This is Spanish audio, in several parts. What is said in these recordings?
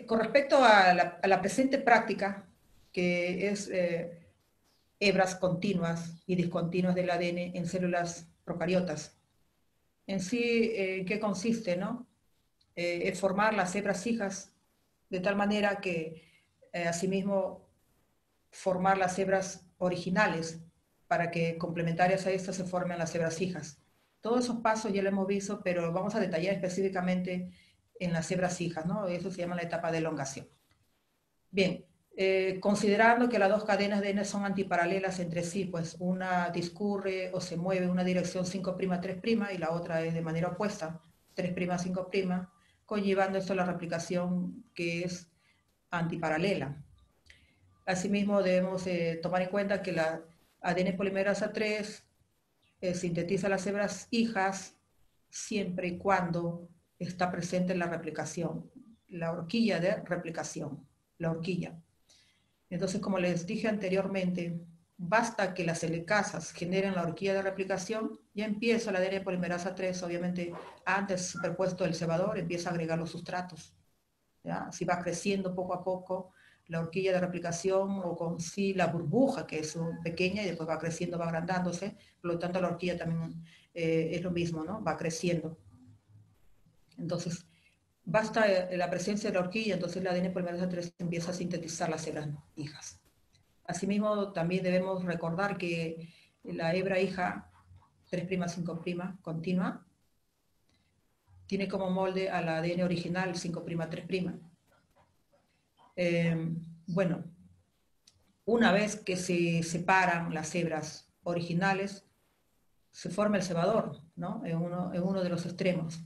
Con respecto a la presente práctica, que es hebras continuas y discontinuas del ADN en células procariotas, en sí, ¿en qué consiste, no? Es formar las hebras hijas de tal manera que, asimismo, formar las hebras originales para que complementarias a estas se formen las hebras hijas. Todos esos pasos ya lo hemos visto, pero vamos a detallar específicamente en las hebras hijas, ¿no? Eso se llama la etapa de elongación. Bien, considerando que las dos cadenas de N son antiparalelas entre sí, pues una discurre o se mueve en una dirección 5', 3' y la otra es de manera opuesta, 3', 5', conllevando esto a la replicación que es antiparalela. Asimismo, debemos tomar en cuenta que la ADN polimerasa 3 sintetiza las hebras hijas siempre y cuando está presente en la replicación, la horquilla de replicación, la horquilla. Entonces, como les dije anteriormente, basta que las helicasas generen la horquilla de replicación, ya empieza la ADN polimerasa 3, obviamente antes superpuesto el cebador, empieza a agregar los sustratos. ¿Ya? Así va creciendo poco a poco la horquilla de replicación o con sí la burbuja, que es pequeña y después va creciendo, va agrandándose, por lo tanto la horquilla también es lo mismo, ¿no? Va creciendo. Entonces, basta la presencia de la horquilla, entonces la ADN polimerasa 3 empieza a sintetizar las hebras hijas. Asimismo, también debemos recordar que la hebra hija 3', 5' continua tiene como molde al ADN original 5', 3'. Bueno, una vez que se separan las hebras originales, se forma el cebador, ¿no? En uno de los extremos.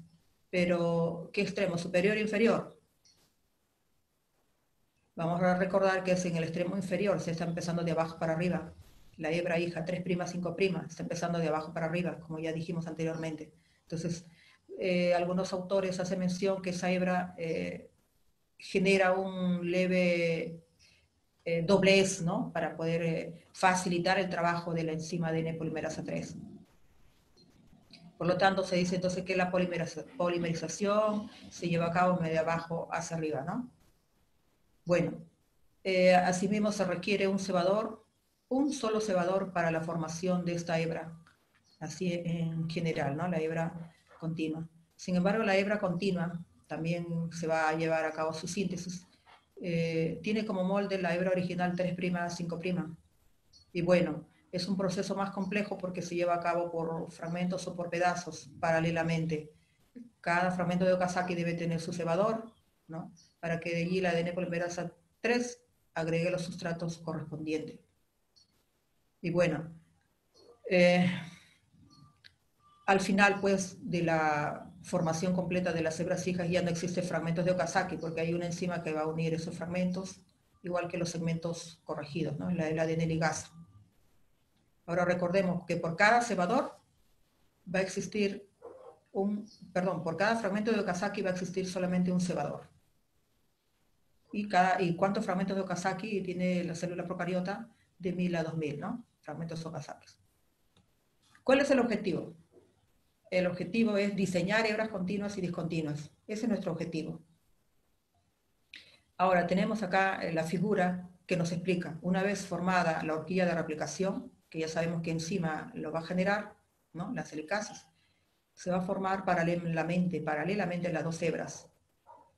Pero, ¿qué extremo? ¿Superior o inferior? Vamos a recordar que es en el extremo inferior, se está empezando de abajo para arriba. La hebra hija 3', 5', está empezando de abajo para arriba, como ya dijimos anteriormente. Entonces, algunos autores hacen mención que esa hebra genera un leve doblez, ¿no? Para poder facilitar el trabajo de la enzima ADN polimerasa 3. Por lo tanto, se dice entonces que la polimerización se lleva a cabo de abajo hacia arriba, ¿no? Bueno, asimismo se requiere un cebador, un solo cebador para la formación de esta hebra, así en general, ¿no? La hebra continua. Sin embargo, la hebra continua también se va a llevar a cabo su síntesis. Tiene como molde la hebra original 3', 5'. Y bueno, es un proceso más complejo porque se lleva a cabo por fragmentos o por pedazos paralelamente. Cada fragmento de Okazaki debe tener su cebador, ¿no? Para que de allí la ADN polimerasa 3 agregue los sustratos correspondientes. Y bueno, eh, al final, pues, de la formación completa de las hebras hijas ya no existen fragmentos de Okazaki porque hay una enzima que va a unir esos fragmentos, igual que los segmentos corregidos, ¿no? La ADN ligasa. Ahora recordemos que por cada cebador va a existir por cada fragmento de Okazaki va a existir solamente un cebador. ¿Y cuántos fragmentos de Okazaki tiene la célula procariota? De 1000 a 2000, ¿no? Fragmentos Okazaki. ¿Cuál es el objetivo? El objetivo es diseñar hebras continuas y discontinuas. Ese es nuestro objetivo. Ahora tenemos acá la figura que nos explica, una vez formada la horquilla de replicación, que ya sabemos que enzima lo va a generar, ¿no? Las helicasas, se va a formar paralelamente las dos hebras.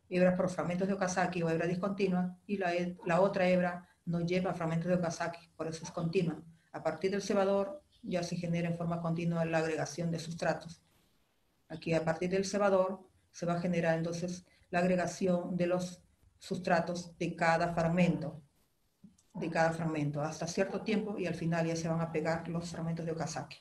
Hebras por fragmentos de Okazaki o hebra discontinua, y la otra hebra no lleva fragmentos de Okazaki, por eso es continua. A partir del cebador ya se genera en forma continua la agregación de sustratos. Aquí a partir del cebador se va a generar entonces la agregación de los sustratos de cada fragmento, hasta cierto tiempo, y al final ya se van a pegar los fragmentos de Okazaki.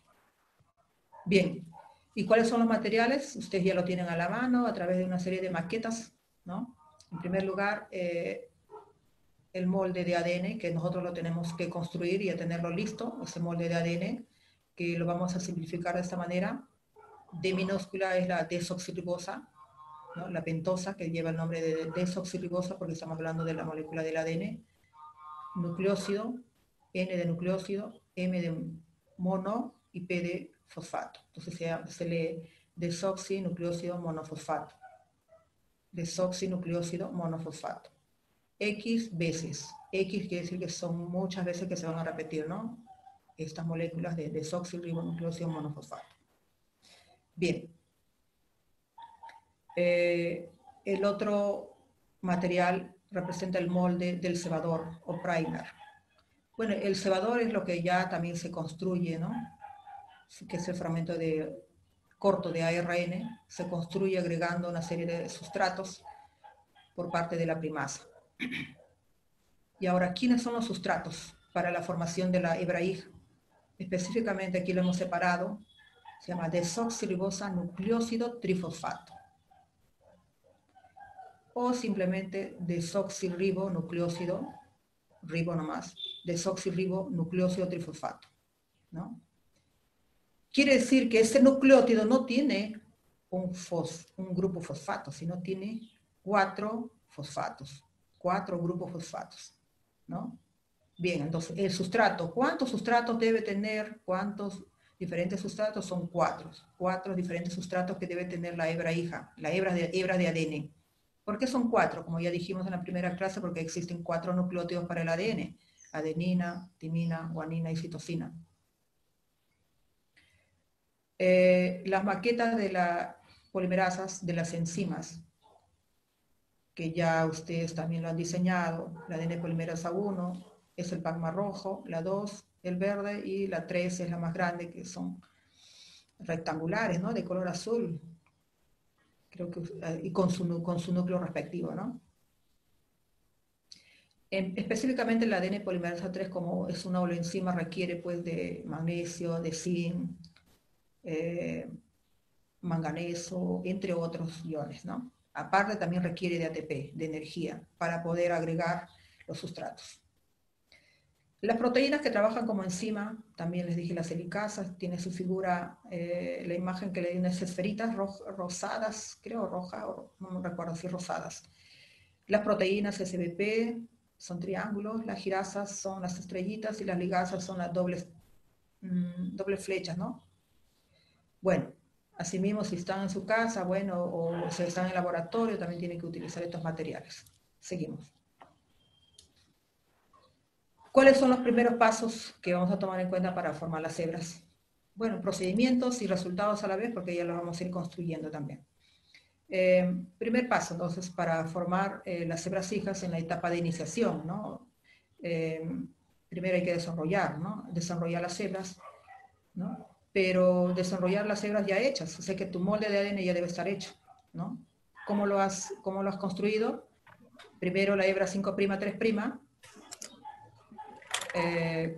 Bien, ¿y cuáles son los materiales? Ustedes ya lo tienen a la mano a través de una serie de maquetas, ¿no? En primer lugar, el molde de ADN, que nosotros lo tenemos que construir y a tenerlo listo, ese molde de ADN, que lo vamos a simplificar de esta manera. D minúscula es la desoxirribosa, ¿no? La pentosa, que lleva el nombre de desoxirribosa porque estamos hablando de la molécula del ADN. Nucleócido, N de nucleócido, M de mono y P de fosfato. Entonces se lee desoxinucleócido monofosfato. desoxinucleósido monofosfato. X veces. X quiere decir que son muchas veces que se van a repetir, ¿no? Estas moléculas de desoxirribonucleósido monofosfato. Bien. El otro material representa el molde del cebador o primer. Bueno, el cebador es lo que ya también se construye, ¿no? Que es el fragmento corto de ARN, se construye agregando una serie de sustratos por parte de la primasa. Y ahora, ¿quiénes son los sustratos para la formación de la hebra hija? Específicamente aquí lo hemos separado, se llama desoxirribosa nucleósido trifosfato. O simplemente desoxirribonucleósido, ribo nomás, desoxirribonucleósido trifosfato, ¿no? Quiere decir que ese nucleótido no tiene un grupo fosfato, sino tiene 4 fosfatos, 4 grupos fosfatos, ¿no? Bien, entonces el sustrato, ¿cuántos sustratos debe tener? ¿Cuántos diferentes sustratos? Son 4. 4 diferentes sustratos que debe tener la hebra hija, la hebra de ADN. ¿Por qué son 4? Como ya dijimos en la primera clase, porque existen 4 nucleótidos para el ADN. Adenina, timina, guanina y citosina. Las maquetas de las polimerasas, de las enzimas, que ya ustedes también lo han diseñado, la ADN polimerasa 1 es el PAGMA rojo, la 2 el verde y la 3 es la más grande, que son rectangulares, ¿no? De color azul, creo que, y con su núcleo respectivo, ¿no? Específicamente la ADN polimerasa 3, como es una holoenzima, requiere pues de magnesio, de zinc, manganeso, entre otros iones, ¿no? Aparte también requiere de ATP, de energía, para poder agregar los sustratos. Las proteínas que trabajan como enzima, también les dije las helicasas, tiene su figura, la imagen que le di unas esferitas rosadas, creo roja, no me recuerdo si rosadas. Las proteínas SBP son triángulos, las girasas son las estrellitas y las ligasas son las dobles flechas, ¿no? Bueno, asimismo si están en su casa, bueno, o si están en el laboratorio, también tienen que utilizar estos materiales. Seguimos. ¿Cuáles son los primeros pasos que vamos a tomar en cuenta para formar las hebras? Bueno, procedimientos y resultados a la vez, porque ya los vamos a ir construyendo también. Primer paso, entonces, para formar las hebras hijas en la etapa de iniciación, ¿no? Primero hay que desarrollar, ¿no? Desarrollar las hebras, ¿no? Pero desarrollar las hebras ya hechas, o sea que tu molde de ADN ya debe estar hecho, ¿no? ¿Cómo lo has construido? Primero la hebra 5', 3',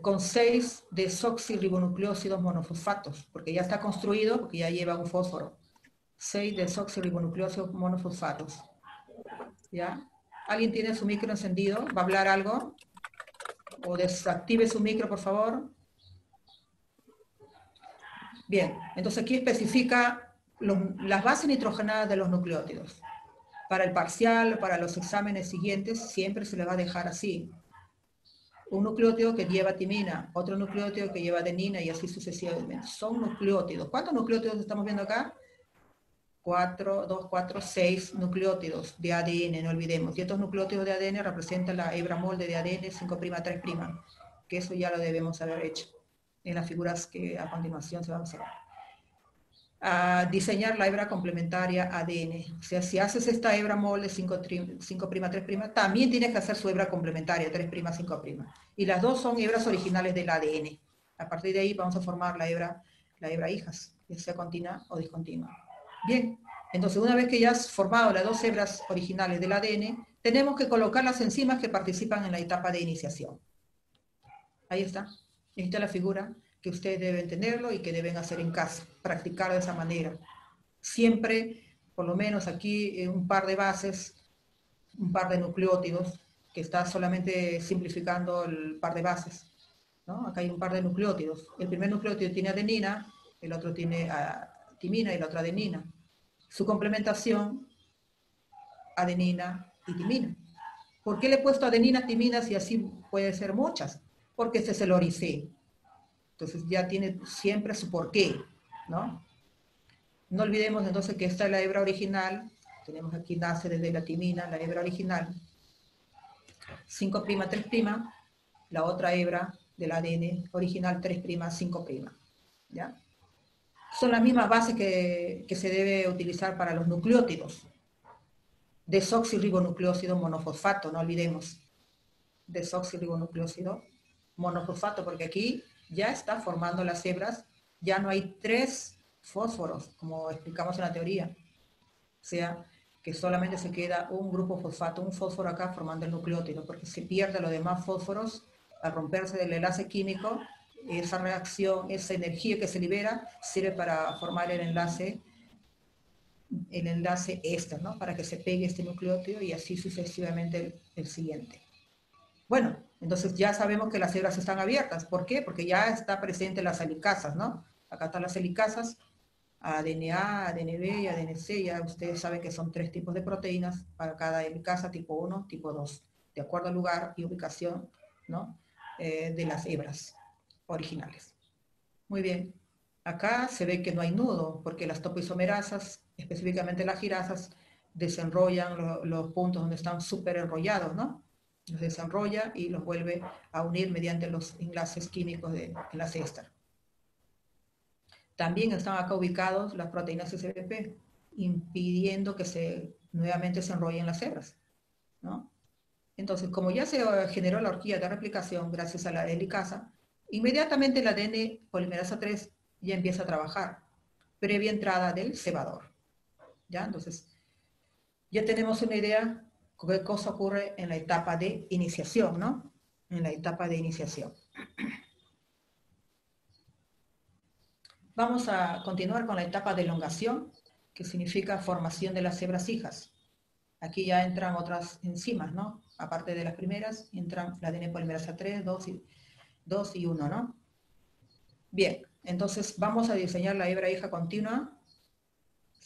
con 6 desoxirribonucleósidos monofosfatos, porque ya está construido, porque ya lleva un fósforo. 6 desoxirribonucleósidos monofosfatos. ¿Ya? ¿Alguien tiene su micro encendido? ¿Va a hablar algo? O desactive su micro, por favor. Bien, entonces aquí especifica las bases nitrogenadas de los nucleótidos. Para el parcial, para los exámenes siguientes, siempre se le va a dejar así. Un nucleótido que lleva timina, otro nucleótido que lleva adenina y así sucesivamente. Son nucleótidos. ¿Cuántos nucleótidos estamos viendo acá? 6 nucleótidos de ADN, no olvidemos. Y estos nucleótidos de ADN representan la hebra molde de ADN 5', 3', que eso ya lo debemos haber hecho en las figuras que a continuación se van a observar. A diseñar la hebra complementaria ADN. O sea, si haces esta hebra molde 5', 3', también tienes que hacer su hebra complementaria 3', 5'. Y las dos son hebras originales del ADN. A partir de ahí vamos a formar la hebra hijas, ya sea continua o discontinua. Bien, entonces una vez que ya has formado las dos hebras originales del ADN, tenemos que colocar las enzimas que participan en la etapa de iniciación. Ahí está. Ahí está la figura que ustedes deben tenerlo y que deben hacer en casa, practicar de esa manera. Siempre, por lo menos aquí, un par de bases, un par de nucleótidos, que está solamente simplificando el par de bases, ¿no? Acá hay un par de nucleótidos. El primer nucleótido tiene adenina, el otro tiene timina y el otro adenina. Su complementación, adenina y timina. ¿Por qué le he puesto adenina, timina si así puede ser muchas? Porque este es el oricé. Entonces ya tiene siempre su porqué, ¿no? No olvidemos entonces que esta es la hebra original, tenemos aquí nace desde la timina, la hebra original, 5', 3', la otra hebra del ADN original 3', 5', ¿ya? Son las mismas bases que se debe utilizar para los nucleótidos. Desoxirribonucleócido monofosfato, no olvidemos. Desoxirribonucleócido monofosfato, porque aquí ya está formando las hebras, ya no hay 3 fósforos, como explicamos en la teoría. O sea, que solamente se queda un grupo fosfato, un fósforo acá formando el nucleótido, porque se pierde los demás fósforos al romperse del enlace químico. Esa reacción, esa energía que se libera, sirve para formar el enlace éster, ¿no? Para que se pegue este nucleótido y así sucesivamente el siguiente. Bueno, entonces ya sabemos que las hebras están abiertas. ¿Por qué? Porque ya está presente las helicasas, ¿no? Acá están las helicasas, ADNA, ADNB y ADNC. Ya ustedes saben que son 3 tipos de proteínas para cada helicasa, tipo 1, tipo 2, de acuerdo al lugar y ubicación, ¿no? De las hebras originales. Muy bien. Acá se ve que no hay nudo, porque las topoisomerasas, específicamente las girasas, desenrollan los puntos donde están súper enrollados, ¿no? Los desenrolla y los vuelve a unir mediante los enlaces químicos de enlace éster. También están acá ubicados las proteínas SBP, impidiendo que nuevamente se enrollen las hebras, ¿no? Entonces, como ya se generó la horquilla de replicación gracias a la helicasa, inmediatamente el ADN polimerasa 3 ya empieza a trabajar, previa entrada del cebador. ¿Ya? Entonces, ya tenemos una idea de qué cosa ocurre en la etapa de iniciación, ¿no? En la etapa de iniciación. Vamos a continuar con la etapa de elongación, que significa formación de las hebras hijas. Aquí ya entran otras enzimas, ¿no? Aparte de las primeras, entran la ADN polimerasa 3, 2 y 1, ¿no? Bien, entonces vamos a diseñar la hebra hija continua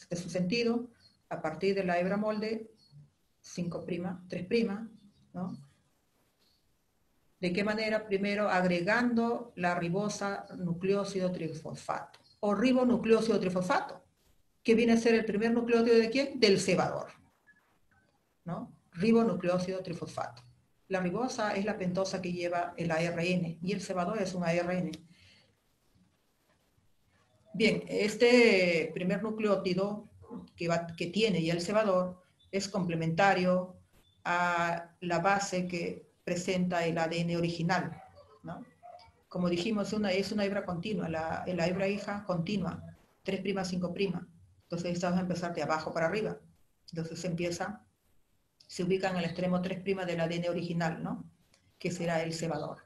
de su sentido a partir de la hebra molde 5', 3', ¿no? ¿De qué manera? Primero agregando la ribosa nucleócido trifosfato o ribonucleócido trifosfato, que viene a ser el primer nucleótido de ¿quién? Del cebador, ¿no? Ribonucleócido trifosfato. La ribosa es la pentosa que lleva el ARN y el cebador es un ARN. Bien, este primer nucleótido que tiene ya el cebador es complementario a la base que presenta el ADN original, ¿no? Como dijimos, es una hebra continua, la hebra hija continua, 3', 5'. Entonces esta vamos a empezar de abajo para arriba. Entonces se ubica en el extremo 3' del ADN original, ¿no? Que será el cebador.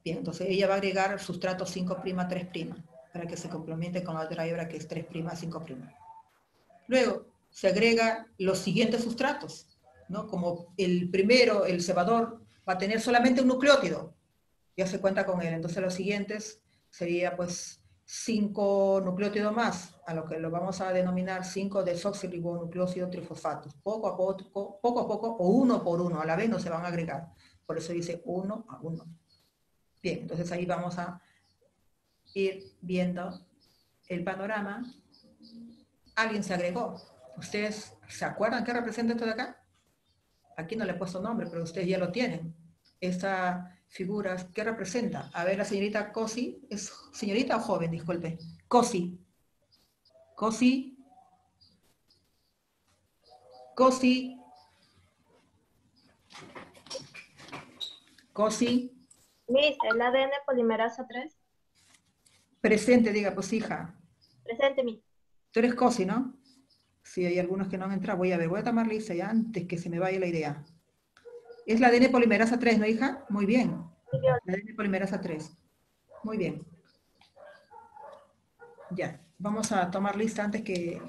Bien, entonces ella va a agregar sustrato 5', 3', para que se complemente con la otra hebra que es 3', 5'. Luego se agrega los siguientes sustratos, ¿no? Como el primero, el cebador, va a tener solamente un nucleótido, ya se cuenta con él. Entonces los siguientes sería pues 5 nucleótidos más, a lo que lo vamos a denominar 5 desoxirribonucleócido trifosfatos. Poco a poco, o uno por uno, a la vez no se van a agregar. Por eso dice 1 a 1. Bien, entonces ahí vamos a ir viendo el panorama. Alguien se agregó. ¿Ustedes se acuerdan qué representa esto de acá? Aquí no le he puesto nombre, pero ustedes ya lo tienen. Esta figura, ¿qué representa? A ver, la señorita Cosi, ¿es señorita o joven? Disculpe. Cosi. Cosi. Cosi. Cosi. Miss, ¿el ADN polimerasa 3? Presente, diga, pues hija. Presente, Miss. Tú eres Cosi, ¿no? Sí, hay algunos que no han entrado. Voy a ver, voy a tomar lista ya antes que se me vaya la idea. Es la ADN polimerasa 3, ¿no, hija? Muy bien. La ADN polimerasa 3. Muy bien. Ya, vamos a tomar lista antes que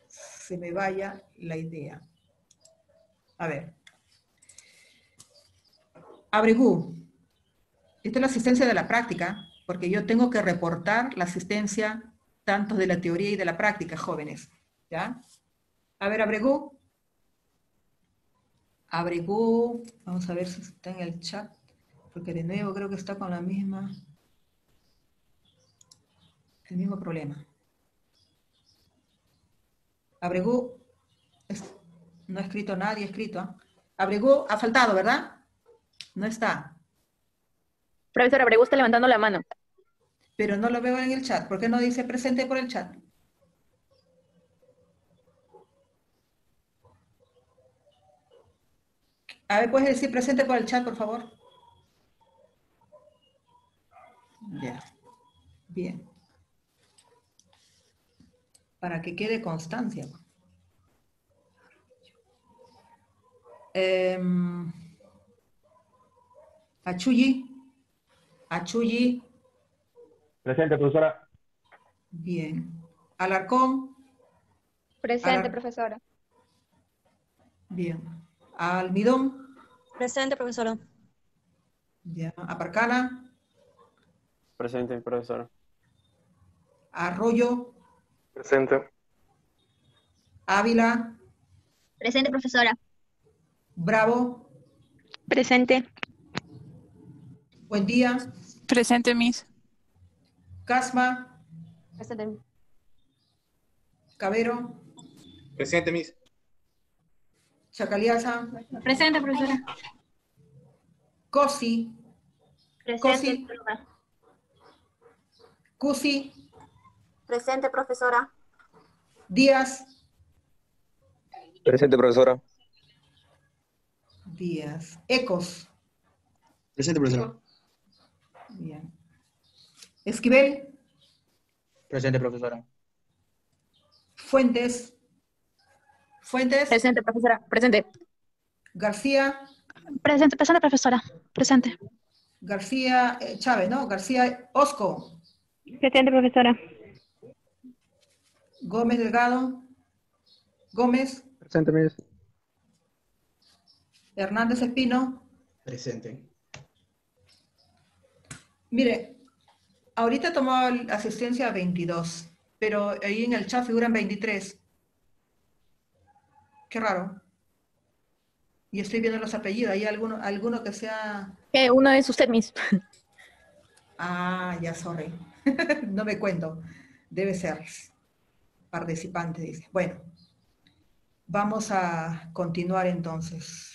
se me vaya la idea. A ver. Abregú. Esta es la asistencia de la práctica, porque yo tengo que reportar la asistencia tanto de la teoría y de la práctica, jóvenes. ¿Ya? A ver, Abregú. Abregú. Vamos a ver si está en el chat, porque de nuevo creo que está con el mismo problema. Abregú. No ha escrito nadie, ha escrito. Abregu ha faltado, ¿verdad? No está. Profesora, Abregu está levantando la mano. Pero no lo veo en el chat. ¿Por qué no dice presente por el chat? A ver, ¿puedes decir presente por el chat, por favor? Ya. Bien. Para que quede constancia. Achuyi. Achuyi. Presente, profesora. Bien. Alarcón. Presente, profesora. Bien. Almidón. Presente, profesora. Ya. Aparcana. Presente, profesora. Arroyo. Presente. Ávila. Presente, profesora. Bravo. Presente. Buen día. Presente, Miss. Casma. Presente. Cabero. Presente, Miss. Chacaliasa. Presente, profesora. Cosi. Presente, Cosi. profesora. Cusi. Presente, profesora. Díaz. Presente, profesora. Díaz. Ecos. Presente, profesora. Bien. Esquivel. Presente, profesora. Fuentes. Fuentes. Presente, profesora. Presente. García. Presente, profesora. Presente. García Chávez, ¿no? García Osco. Presente, profesora. Gómez Delgado. Gómez. Presente, Miss. Hernández Espino. Presente. Mire, ahorita tomó asistencia 22, pero ahí en el chat figuran 23. Qué raro. Y estoy viendo los apellidos. ¿Hay alguno que sea...? Uno es usted, Miss. Ah, ya, sorry. No me cuento. Debe ser participante, dice. Bueno, vamos a continuar entonces.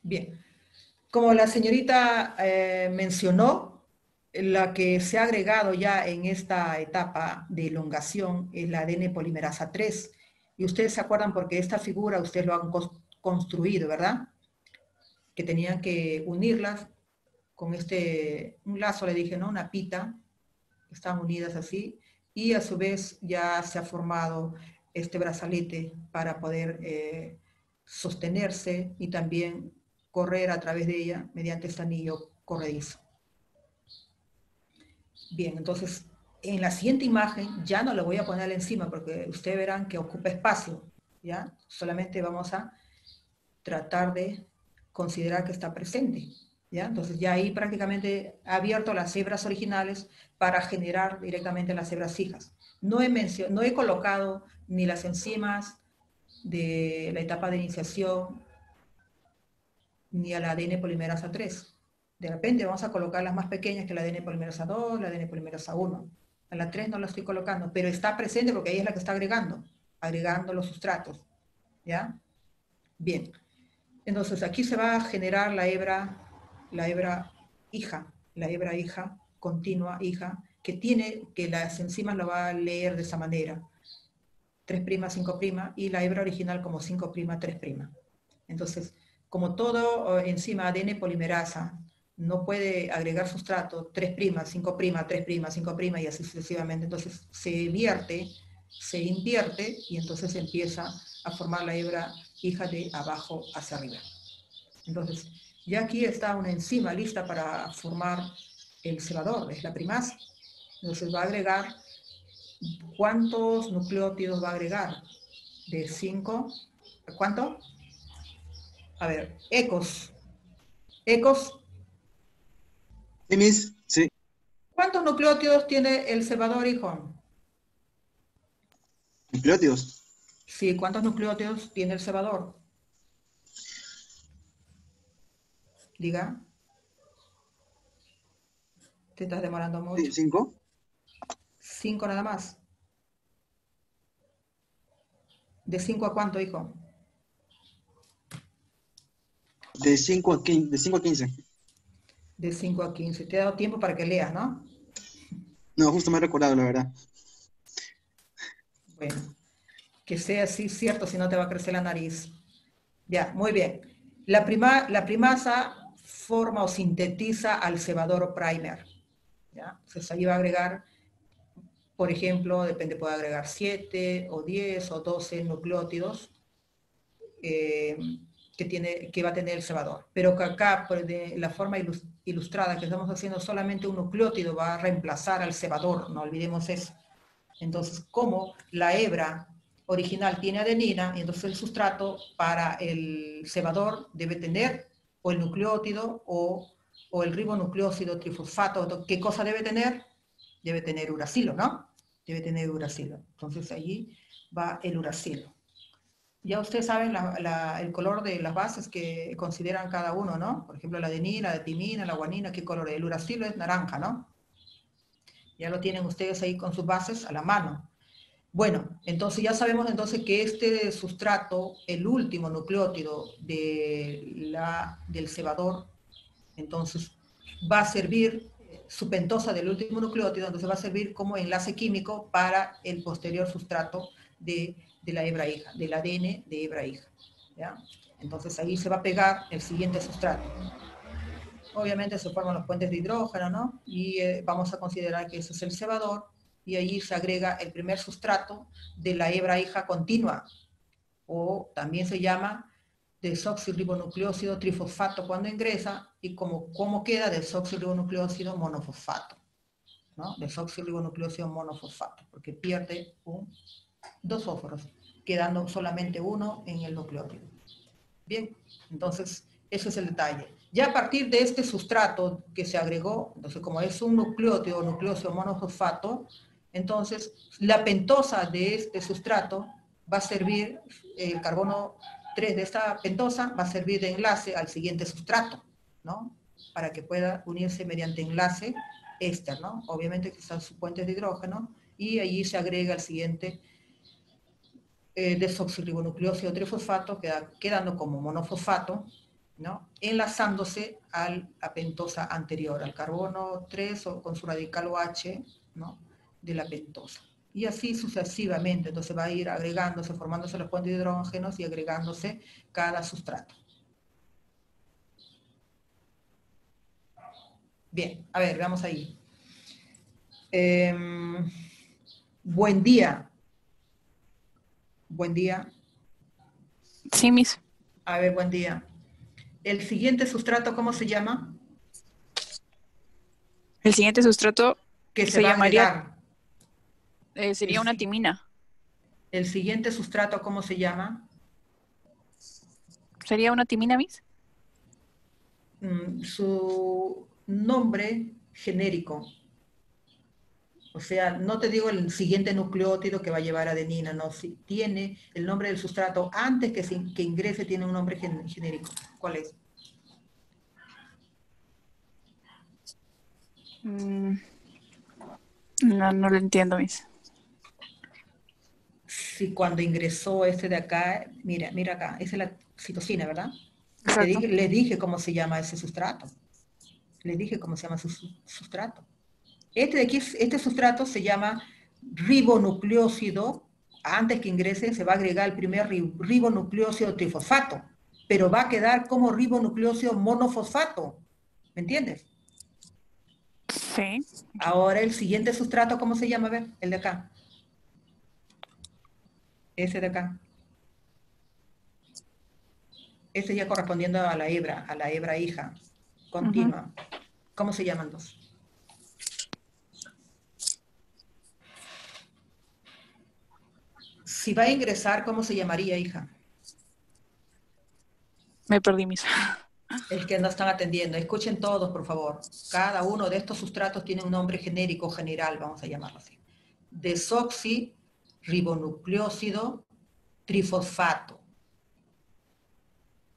Bien. Como la señorita mencionó, la que se ha agregado ya en esta etapa de elongación es la ADN polimerasa 3. Y ustedes se acuerdan porque esta figura ustedes lo han construido, ¿verdad? Que tenían que unirlas con un lazo, le dije, ¿no? Una pita, están unidas así, y a su vez ya se ha formado este brazalete para poder sostenerse y también correr a través de ella mediante este anillo corredizo. Bien, entonces en la siguiente imagen ya no le voy a poner encima porque ustedes verán que ocupa espacio, ¿ya? Solamente vamos a tratar de considerar que está presente, ¿ya? Entonces ya ahí prácticamente he abierto las hebras originales para generar directamente las hebras fijas. No he colocado ni las enzimas de la etapa de iniciación ni al ADN polimerasa 3. De repente vamos a colocar las más pequeñas que el ADN polimerasa 2, el ADN polimerasa 1. A la 3 no la estoy colocando, pero está presente porque ella es la que está agregando los sustratos, ¿ya? Bien. Entonces aquí se va a generar la hebra hija, continua hija, que las enzimas lo va a leer de esa manera. 3', 5', y la hebra original como 5', 3'. Entonces, como todo enzima ADN polimerasa no puede agregar sustrato 3', 5', 3', 5', y así sucesivamente, entonces se invierte y entonces empieza a formar la hebra hija de abajo hacia arriba. Entonces, ya aquí está una enzima lista para formar el cebador, es la primasa. Entonces va a agregar, ¿cuántos nucleótidos va a agregar? De 5, ¿cuánto? A ver, ecos. ¿Ecos? Sí, Miss. Sí. ¿Cuántos nucleótidos tiene el cebador, hijo? Nucleótidos. Sí, ¿cuántos nucleótidos tiene el cebador? Diga. Te estás demorando mucho. Sí, 5. 5 nada más. ¿De 5 a cuánto, hijo? De 5 a 15. De 5 a 15. Te he dado tiempo para que leas, ¿no? No, justo me he recordado, la verdad. Bueno, que sea así cierto, si no te va a crecer la nariz. Ya, muy bien. La primasa forma o sintetiza al cebador o primer. ¿Ya? Entonces ahí va a agregar, por ejemplo, depende, puede agregar 7 o 10 o 12 nucleótidos que va a tener el cebador. Pero que acá, por de la forma ilustrada que estamos haciendo, solamente un nucleótido va a reemplazar al cebador, no olvidemos eso. Entonces, como la hebra original tiene adenina, entonces el sustrato para el cebador debe tener o el nucleótido o el ribonucleósido trifosfato. ¿Qué cosa debe tener? Debe tener uracilo, ¿no? Debe tener uracilo. Entonces allí va el uracilo. Ya ustedes saben el color de las bases que consideran cada uno, ¿no? Por ejemplo, la adenina, la timina, la guanina, ¿qué color es? El uracilo es naranja, ¿no? Ya lo tienen ustedes ahí con sus bases a la mano. Bueno, entonces ya sabemos entonces que este sustrato, el último nucleótido del cebador, entonces va a servir, su pentosa del último nucleótido, entonces va a servir como enlace químico para el posterior sustrato de la hebra hija, del ADN de hebra hija. ¿Ya? Entonces ahí se va a pegar el siguiente sustrato. Obviamente se forman los puentes de hidrógeno, ¿no? Y vamos a considerar que ese es el cebador, y allí se agrega el primer sustrato de la hebra hija continua, o también se llama desoxirribonucleósido trifosfato cuando ingresa, y cómo queda desoxirribonucleósido monofosfato, ¿no? Desoxirribonucleósido monofosfato, porque pierde dos fósforos, quedando solamente uno en el nucleótido. Bien, entonces ese es el detalle. Ya a partir de este sustrato que se agregó, entonces como es un nucleótido o nucleósido monofosfato, entonces la pentosa de este sustrato va a servir, el carbono 3 de esta pentosa va a servir de enlace al siguiente sustrato, ¿no? Para que pueda unirse mediante enlace éster, ¿no? Obviamente que están sus puentes de hidrógeno, y allí se agrega el siguiente desoxirribonucleósido trifosfato, quedando como monofosfato, ¿no? Enlazándose a la pentosa anterior, al carbono 3 o con su radical OH, ¿no? De la pentosa. Y así sucesivamente, entonces va a ir agregándose, formándose los puentes de hidrógenos y agregándose cada sustrato. Bien, a ver, veamos ahí. Buen día. Buen día. Sí, Miss. A ver, buen día. ¿El siguiente sustrato cómo se llama? El siguiente sustrato Que se va a llamaría, agregar. sería una timina. ¿El siguiente sustrato cómo se llama? ¿Sería una timina, Miss? Su nombre genérico. O sea, no te digo el siguiente nucleótido que va a llevar adenina, no. Si tiene el nombre del sustrato antes que ingrese, tiene un nombre genérico. ¿Cuál es? No lo entiendo, Miss. Si cuando ingresó este de acá, mira acá, esa es la citosina, ¿verdad? Exacto. Le dije cómo se llama ese sustrato. Le dije cómo se llama su sustrato. Este de aquí, este sustrato se llama ribonucleósido. Antes que ingrese se va a agregar el primer ribonucleósido trifosfato, pero va a quedar como ribonucleósido monofosfato. ¿Me entiendes? Sí. Ahora el siguiente sustrato, ¿cómo se llama? A ver, el de acá. Ese de acá. Este ya correspondiendo a la hebra hija continua. ¿Cómo se llaman dos? Si va a ingresar, ¿cómo se llamaría, hija? Me perdí, Miss. Es que no están atendiendo. Escuchen todos, por favor. Cada uno de estos sustratos tiene un nombre genérico, general, vamos a llamarlo así. Desoxirribonucleósido trifosfato.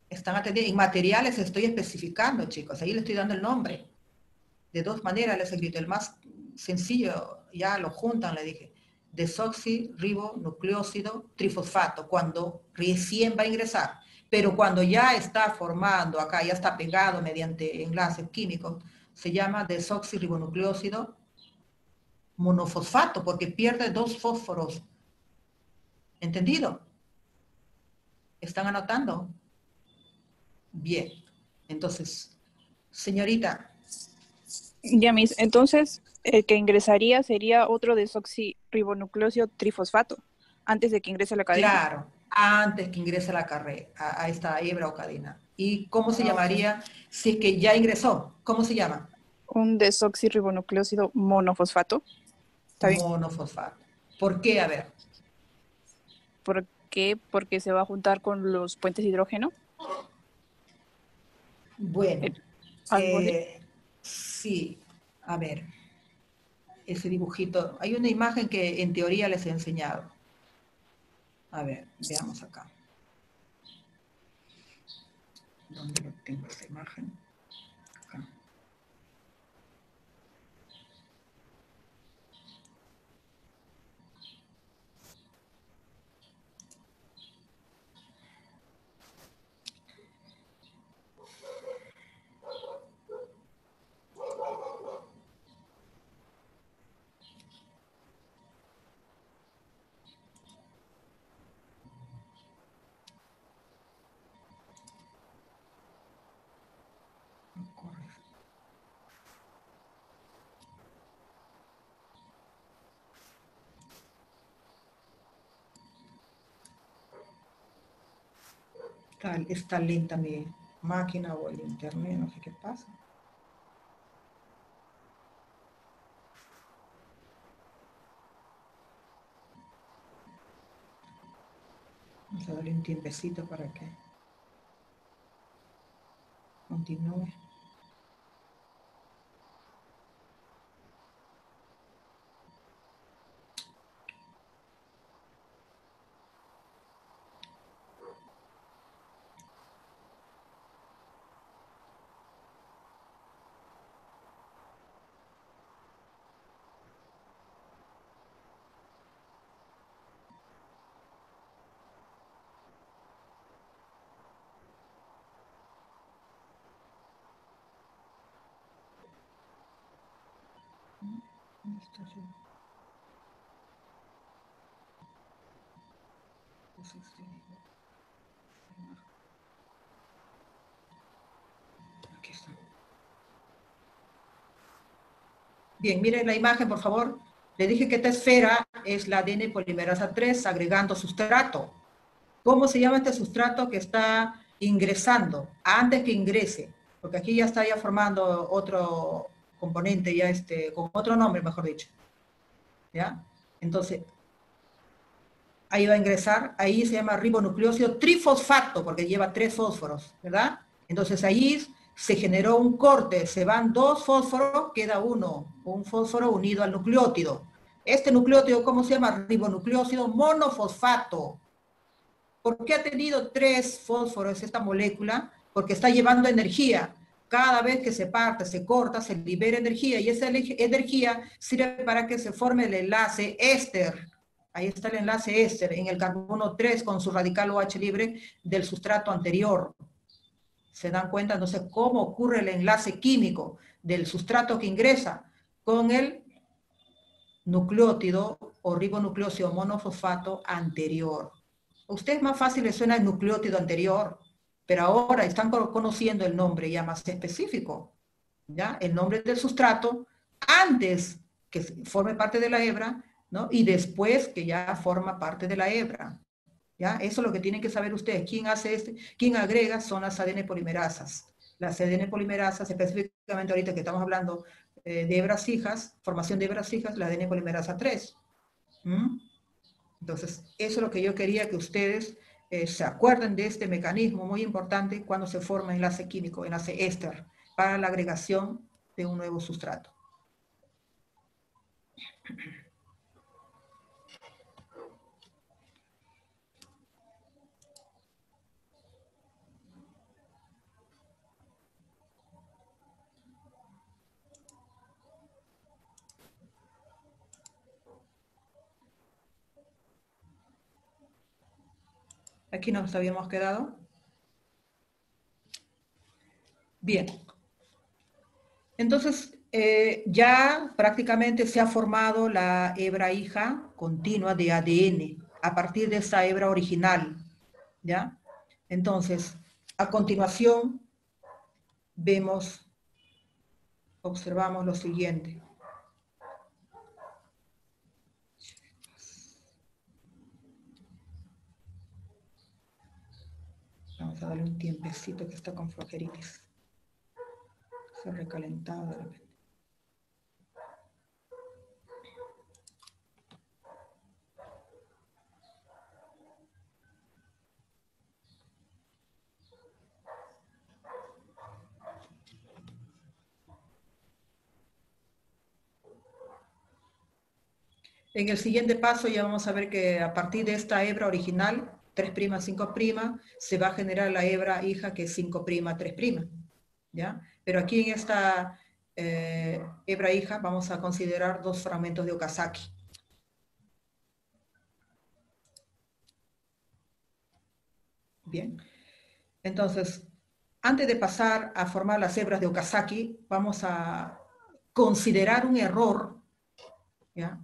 Están atendiendo. En materiales estoy especificando, chicos. Ahí le estoy dando el nombre. De dos maneras les he escrito. El más sencillo, ya lo juntan, le dije. desoxirribonucleósido trifosfato, cuando recién va a ingresar. Pero cuando ya está formando acá, ya está pegado mediante enlaces químicos, se llama desoxirribonucleósido monofosfato, porque pierde 2 fósforos. ¿Entendido? ¿Están anotando? Bien. Entonces, señorita, Ya, Miss. Entonces, el que ingresaría sería otro desoxirribonucleósido trifosfato, antes de que ingrese a la cadena. claro, antes que ingrese a la carrera, a esta hebra o cadena. ¿Y cómo se Ah, ok. llamaría si es que ya ingresó? ¿Cómo se llama? Un desoxirribonucleósido monofosfato. ¿Está bien? Monofosfato. ¿Por qué? A ver. ¿Por qué? Porque se va a juntar con los puentes de hidrógeno. Bueno, Algo de... sí, a ver, ese dibujito. Hay una imagen que en teoría les he enseñado. A ver, veamos acá. ¿Dónde lo tengo esa imagen? Acá. Está lenta mi máquina o el internet, no sé qué pasa. Vamos a darle un tiempecito para que continúe. ¿Dónde está yo? Pues aquí está. Bien, miren la imagen, por favor. Le dije que esta esfera es la ADN polimerasa 3 agregando sustrato. ¿Cómo se llama este sustrato que está ingresando? Antes que ingrese, porque aquí ya está formando otro componente, ya con otro nombre, mejor dicho. ¿Ya? Entonces, ahí va a ingresar, ahí se llama ribonucleósido trifosfato, porque lleva 3 fósforos, ¿verdad? Entonces ahí se generó un corte, se van 2 fósforos, queda un fósforo unido al nucleótido. Este nucleótido, ¿cómo se llama? Ribonucleósido monofosfato. ¿Por qué ha tenido 3 fósforos esta molécula? Porque está llevando energía. Cada vez que se parte, se corta, se libera energía, y esa energía sirve para que se forme el enlace éster. Ahí está el enlace éster en el carbono 3 con su radical OH libre del sustrato anterior. ¿Se dan cuenta? Entonces, ¿cómo ocurre el enlace químico del sustrato que ingresa con el nucleótido o ribonucleósido monofosfato anterior? A ustedes más fácil les suena el nucleótido anterior, pero ahora están conociendo el nombre ya más específico, ¿ya? El nombre del sustrato antes que forme parte de la hebra, ¿no? Y después que ya forma parte de la hebra, ¿ya? Eso es lo que tienen que saber ustedes. ¿Quién hace quién agrega? Son las ADN polimerasas. Las ADN polimerasas, específicamente ahorita que estamos hablando de hebras hijas, formación de hebras hijas, la ADN polimerasa 3. Entonces, eso es lo que yo quería que ustedes se acuerden de este mecanismo muy importante cuando se forma enlace químico, enlace éster, para la agregación de un nuevo sustrato. Aquí nos habíamos quedado. Bien. Entonces, ya prácticamente se ha formado la hebra hija continua de ADN a partir de esa hebra original, ¿ya? Entonces, a continuación, observamos lo siguiente. Vamos a darle un tiempecito que está con flojeritis. Se ha recalentado de repente. En el siguiente paso ya vamos a ver que a partir de esta hebra original, 3', 5', se va a generar la hebra hija que es 5', 3', ¿ya? Pero aquí en esta hebra hija vamos a considerar 2 fragmentos de Okazaki. Bien, entonces, antes de pasar a formar las hebras de Okazaki, vamos a considerar un error, ¿ya?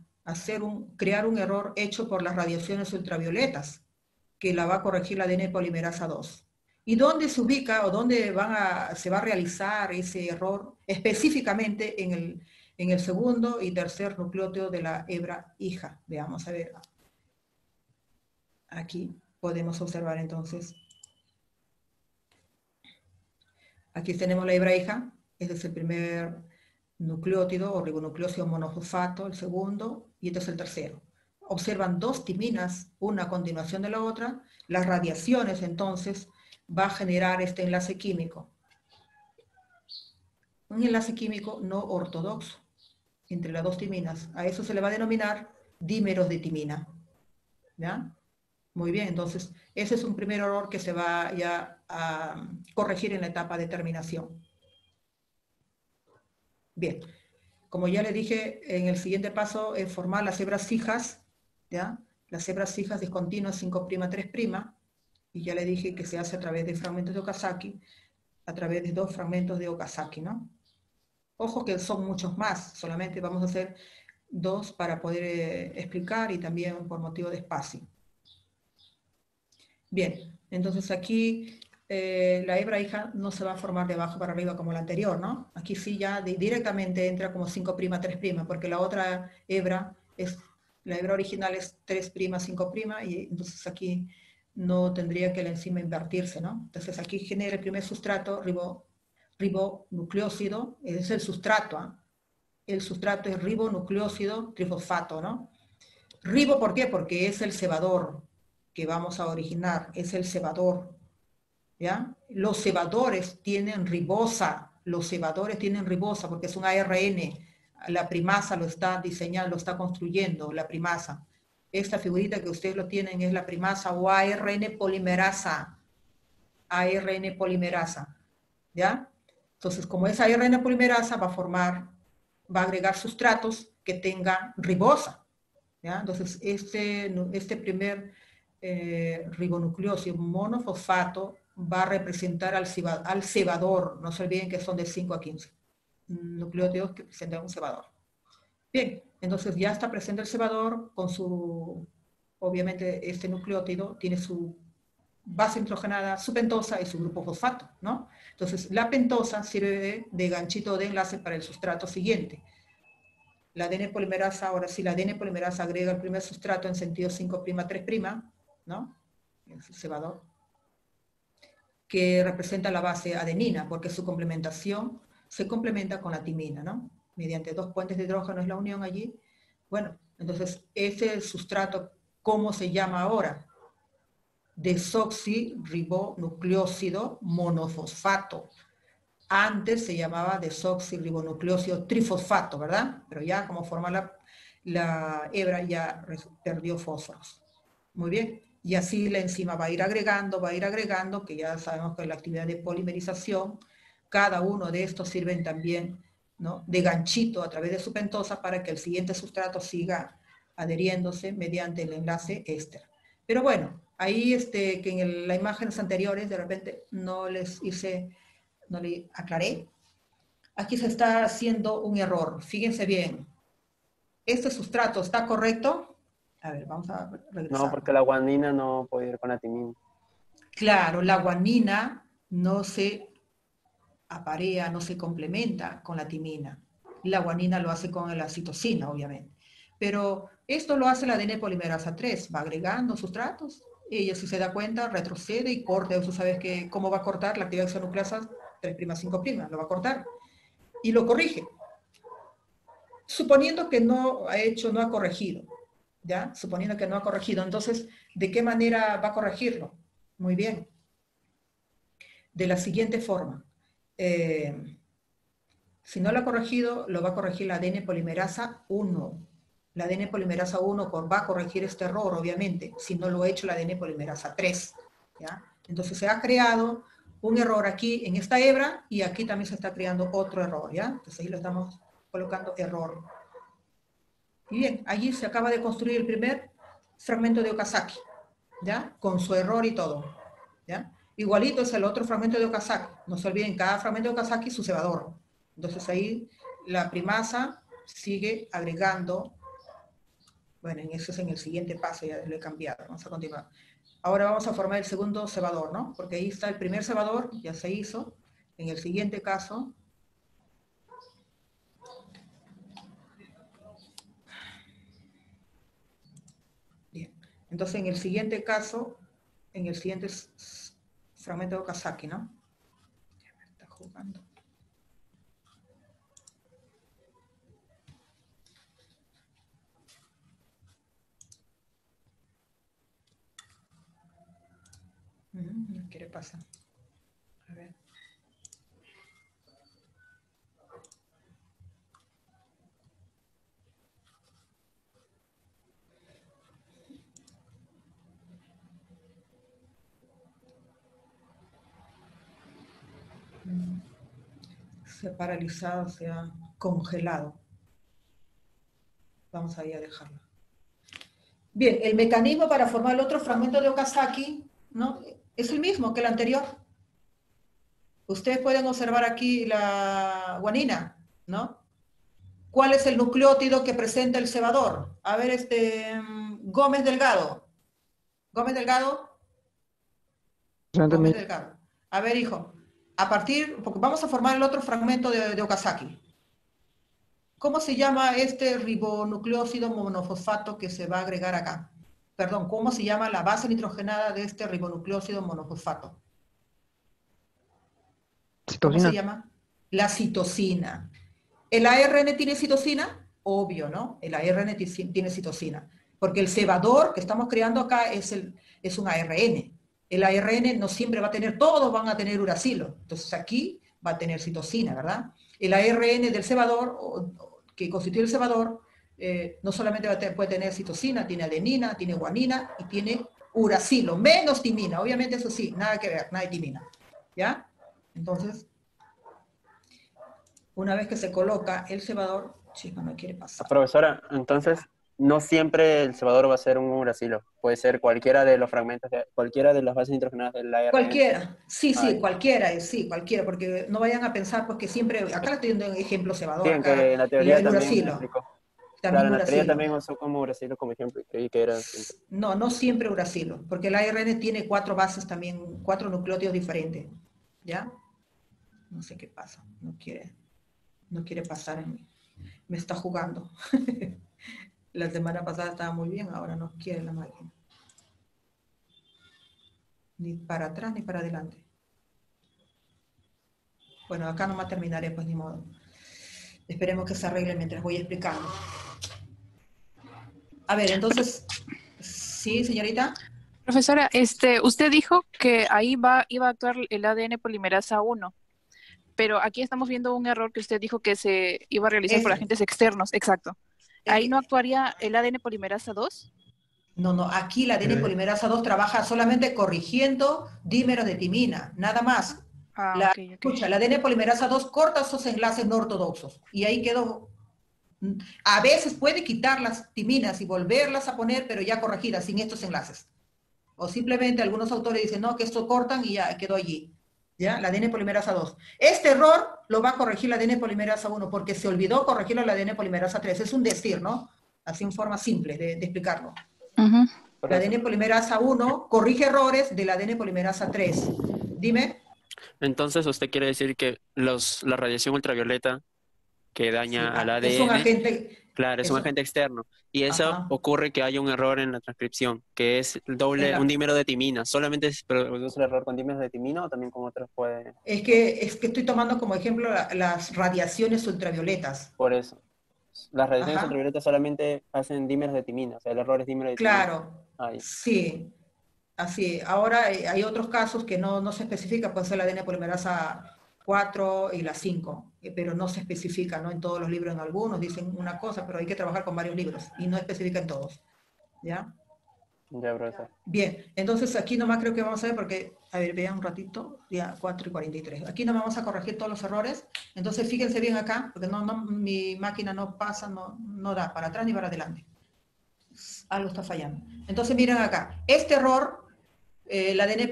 Crear un error hecho por las radiaciones ultravioletas, que la va a corregir la ADN polimerasa 2. ¿Y dónde se ubica o dónde se va a realizar ese error? Específicamente en el segundo y tercer nucleótido de la hebra hija. Veamos a ver. Aquí podemos observar entonces. Aquí tenemos la hebra hija. Este es el primer nucleótido o ribonucleósido monofosfato, el segundo, y este es el tercero. Observan 2 timinas, una a continuación de la otra. Las radiaciones, entonces, va a generar este enlace químico. Un enlace químico no ortodoxo entre las 2 timinas. A eso se le va a denominar dímeros de timina. ¿Ya? Muy bien, entonces, ese es un primer error que se va ya a corregir en la etapa de terminación. Bien, como ya le dije, en el siguiente paso es formar las hebras hijas, ¿ya? Las hebras hijas discontinuas 5', 3', y ya le dije que se hace a través de fragmentos de Okazaki, a través de 2 fragmentos de Okazaki, ¿no? Ojo que son muchos más, solamente vamos a hacer 2 para poder explicar y también por motivo de espacio. Bien, entonces aquí la hebra hija no se va a formar de abajo para arriba como la anterior, ¿no? Aquí sí ya directamente entra como 5', 3', porque la otra hebra la hebra original es 3', 5', y entonces aquí no tendría que la enzima invertirse, ¿no? Entonces aquí genera el primer sustrato, ribonucleósido, es el sustrato, ¿eh? El sustrato es ribonucleósido trifosfato, ¿no? Ribo, ¿por qué? Porque es el cebador que vamos a originar, es el cebador, ¿ya? Los cebadores tienen ribosa, porque es un ARN, la primasa lo está diseñando, lo está construyendo, la primasa. Esta figurita que ustedes lo tienen es la primasa o ARN polimerasa, ¿ya? Entonces, como es ARN polimerasa, va a agregar sustratos que tengan ribosa, ¿ya? Entonces, este primer ribonucleósido monofosfato va a representar al cebador. No se olviden que son de 5 a 15 nucleótidos que presentan un cebador. Bien, entonces ya está presente el cebador con obviamente este nucleótido tiene su base nitrogenada, su pentosa y su grupo fosfato, ¿no? Entonces la pentosa sirve de ganchito de enlace para el sustrato siguiente. La ADN polimerasa, ahora sí, la ADN polimerasa agrega el primer sustrato en sentido 5', 3', ¿no? Es el cebador, que representa la base adenina, porque su complementación se complementa con la timina, ¿no? Mediante 2 puentes de hidrógeno es la unión allí. Bueno, entonces ese sustrato, ¿cómo se llama ahora? Desoxirribonucleósido monofosfato. Antes se llamaba desoxirribonucleósido trifosfato, ¿verdad? Pero ya como forma la hebra ya perdió fósforos. Muy bien. Y así la enzima va a ir agregando, que ya sabemos que la actividad de polimerización, cada uno de estos sirven también, ¿no?, de ganchito a través de su pentosa para que el siguiente sustrato siga adheriéndose mediante el enlace éster. Pero bueno, Ahí que en las imágenes anteriores de repente no le aclaré. Aquí se está haciendo un error. Fíjense bien. Este sustrato está correcto. A ver, vamos a regresar. No, porque la guanina no puede ir con la timina. Claro, la guanina no se aparea, no se complementa con la timina. La guanina lo hace con la citosina, obviamente. Pero esto lo hace la ADN polimerasa 3, va agregando sustratos. Ella, si se da cuenta, retrocede y corta. Usted sabe cómo va a cortar la actividad exonucleasa 3'5', lo va a cortar. Y lo corrige. Suponiendo que no ha corregido. ¿Ya? Suponiendo que no ha corregido. Entonces, ¿de qué manera va a corregirlo? Muy bien. De la siguiente forma. Si no lo ha corregido, lo va a corregir la ADN polimerasa 1. La ADN polimerasa 1 va a corregir este error, obviamente, si no lo ha hecho la ADN polimerasa 3. ¿Ya? Entonces se ha creado un error aquí en esta hebra y aquí también se está creando otro error. ¿Ya? Entonces ahí lo estamos colocando error. Y bien, allí se acaba de construir el primer fragmento de Okazaki, ¿ya? Con su error y todo, ¿ya? Igualito es el otro fragmento de Okazaki. No se olviden, cada fragmento de Okazaki su cebador. Entonces ahí la primasa sigue agregando. Bueno, eso es en el siguiente paso, ya lo he cambiado. Vamos a continuar. Ahora vamos a formar el segundo cebador, ¿no? Porque ahí está el primer cebador, ya se hizo. En el siguiente caso... Entonces, en el siguiente caso, en el siguiente fragmento de Okazaki, ¿no? Ya me está jugando. No quiere pasar. A ver. Se ha paralizado, se ha congelado. Vamos ahí a dejarlo. Bien, el mecanismo para formar el otro fragmento de Okazaki, ¿no? Es el mismo que el anterior. Ustedes pueden observar aquí la guanina, ¿no? ¿Cuál es el nucleótido que presenta el cebador? A ver, Gómez Delgado. Gómez Delgado. Gómez Delgado. A ver, hijo. Porque vamos a formar el otro fragmento de Okazaki. ¿Cómo se llama este ribonucleósido monofosfato que se va a agregar acá? Perdón, ¿cómo se llama la base nitrogenada de este ribonucleósido monofosfato? ¿Cómo se llama? La citosina. ¿El ARN tiene citosina? Obvio, ¿no? El ARN tiene citosina. Porque el cebador que estamos creando acá es un ARN. El ARN no siempre va a tener, todos van a tener uracilo. Entonces aquí va a tener citosina, ¿verdad? El ARN del cebador, que constituye el cebador, no solamente puede tener citosina, tiene adenina, tiene guanina y tiene uracilo, menos timina. Obviamente eso sí, nada que ver, nada de timina. ¿Ya? Entonces, una vez que se coloca el cebador, chico, no quiere pasar. Profesora, entonces, no siempre el cebador va a ser un uracilo. Puede ser cualquiera de los fragmentos, cualquiera de las bases nitrogenadas del ARN. Cualquiera, sí, cualquiera, cualquiera, porque no vayan a pensar pues que siempre, acá le estoy dando un ejemplo cebador. Sí, acá, que en la teoría el también uracilo. explicó. También claro, en la teoría uracilo. también usó como uracilo como ejemplo, y creí que era siempre. No, no siempre uracilo, porque el ARN tiene 4 bases también, 4 nucleótidos diferentes, ¿ya? No sé qué pasa, no quiere pasar en mí. Me está jugando. La semana pasada estaba muy bien, ahora no quiere la máquina. Ni para atrás ni para adelante. Bueno, acá nomás terminaré, pues ni modo. Esperemos que se arregle mientras voy explicando. A ver, entonces, ¿sí, señorita? Profesora, usted dijo que ahí iba a actuar el ADN polimerasa 1, pero aquí estamos viendo un error que usted dijo que se iba a realizar por agentes externos, exacto. ¿Ahí no actuaría el ADN polimerasa 2? No, aquí la ADN polimerasa 2 trabaja solamente corrigiendo dímeros de timina, nada más. Escucha, la ADN polimerasa 2 corta esos enlaces no ortodoxos y ahí quedó. A veces puede quitar las timinas y volverlas a poner, pero ya corregidas, sin estos enlaces. O simplemente algunos autores dicen, no, que esto cortan y ya quedó allí. ¿Ya? La ADN polimerasa 2. Este error lo va a corregir la ADN polimerasa 1 porque se olvidó corregirlo la ADN polimerasa 3. Es un decir, ¿no? Así en forma simple de explicarlo. Ujú. La ADN polimerasa 1 corrige errores de la ADN polimerasa 3. Dime. Entonces, usted quiere decir que la radiación ultravioleta que daña al ADN, es un agente... claro, es un agente externo. Y eso Ajá. ocurre que haya un error en la transcripción, que es un dímero de timina. ¿Solamente se produce el error con dímeros de timina o también con otros puede...? Es que estoy tomando como ejemplo las radiaciones ultravioletas. Por eso. Las radiaciones Ajá. ultravioletas solamente hacen dímeros de timina, o sea, el error es dímero de timina. Claro, sí. Así. Ahora hay otros casos que no se especifica, puede ser la ADN polimerasa 4 y la 5, pero no se especifica, ¿no? En todos los libros, en algunos dicen una cosa, pero hay que trabajar con varios libros y no especifica en todos. ¿Ya? Ya, profesor. Bien, entonces aquí nomás creo que vamos a ver porque, a ver, vean un ratito, ya 4:43. Aquí no vamos a corregir todos los errores, entonces fíjense bien acá, porque mi máquina no pasa, no da para atrás ni para adelante. Algo está fallando. Entonces miren acá, este error, el ADN